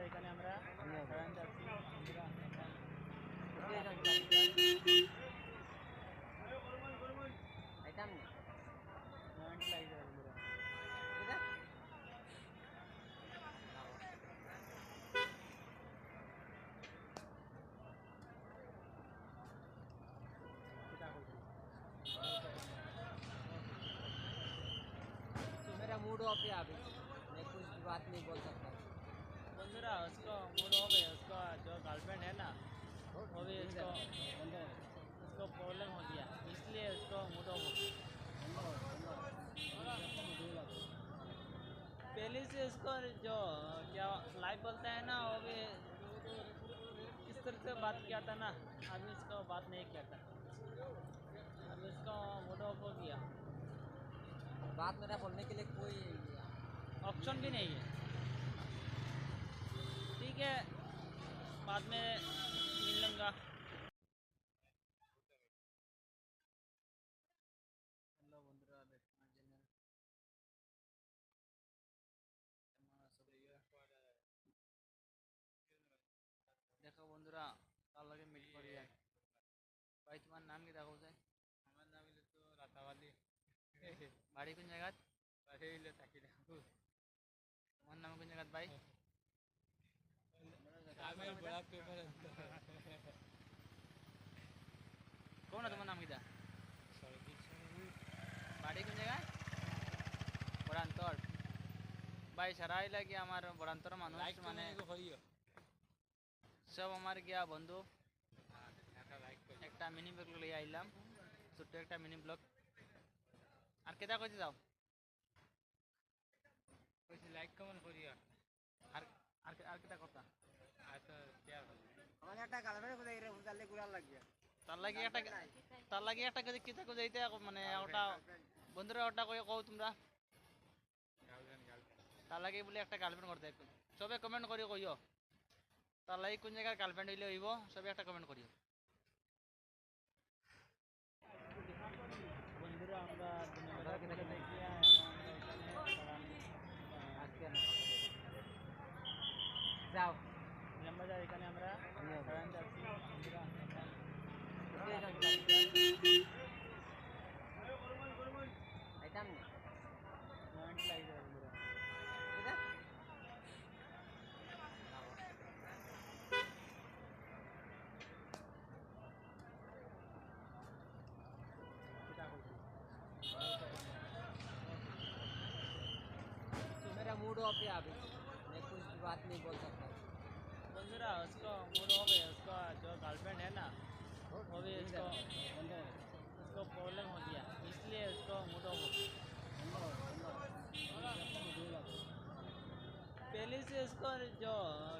এখানে আমরা বেড়াতে যাচ্ছি বন্ধুরা জয়েন্ট লাগছে বন্ধুরা। तो मेरा मूड ऑफ है अभी, मैं कुछ बात नहीं बोल सकता। बंदूरा उसको मूड ऑफ है, उसका जो गर्लफ्रेंड है ना वो भी उसको प्रॉब्लम हो गया, इसलिए उसको मूड ऑफ हो गया। पहले से उसको जो क्या लाइफ बोलता है ना वो भी इस तरह से बात किया था ना, अभी इसको बात नहीं किया था, अभी उसको मूड ऑफ हो गया, बात मेरा बोलने के लिए कोई ऑप्शन भी नहीं है। ठीक है, बाद में मिल लूँगा। हेलो बंधुरा, देखो बंधुरा तार लगे मिल करी जाए। भाई तुम्हार नाम কি দেখো যায়? আমার নাম হলো তো রাতাবালি। বাড়ি কোন জায়গা? বাড়ি হলো তাকিরাপুর। তোমার নাম কোন জায়গা ভাই? আমি বড় পেপার কোন তোমার নাম কিটা? সরজিৎ সিং। বাড়ি কোন জায়গা? বড়ান্তর। ভাই সারাই লাগে আমার বড়ান্তর মানুষ মানে সব আমার গিয়া বন্ধু একটা মিনি ব্লগ লিয়ে আইলাম, ছোট্ট একটা মিনি ব্লগ। আর কেটা কইতে যাও? কইছি লাইক কমেন্ট করিয়া। আর আর আর কেটা কথা? আর তো শেয়ার করো। আমার একটা গার্লফ্রেন্ড কোথায় রে উজালে গুড়া লাগিয়া তার লাগি একটা কই কিতা কই যাইতে মানে ওটা বন্ধুরা ওটা কই কও তোমরা তার লাগি বলে একটা গার্লফ্রেন্ড করতে সবে কমেন্ট করি কইও তার লাগি কোন জায়গার গার্লফ্রেন্ড হইলে হইব, সবে একটা কমেন্ট করিও। বন্ধুরা আমরা দেখিয়া যাও লম্বা যায় এখানে আমরা বেড়াতে যাচ্ছি বন্ধুরা আইতাম না জয়েন্ট লাগছে বন্ধুরা। तो मेरा मूड ऑफ है अभी, मैं कुछ बात नहीं बोल सकता। बंधुरा उसको मूड ऑफ है, उसका जो गर्लफ्रेंड है ना वो भी उसको प्रॉब्लम हो गया, इसलिए उसको मूड ऑफ हो गया। पहले से उसको जो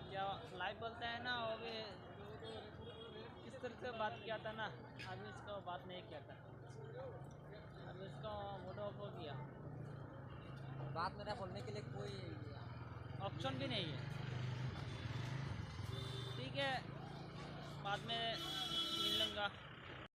क्या लाइफ बोलता है ना वो भी इस तरह से बात किया था ना, अभी इसको बात नहीं किया था, अभी उसको मूड ऑफ हो गया, बात मेरा बोलने के लिए कोई ऑप्शन भी नहीं है। ठीक है, बाद में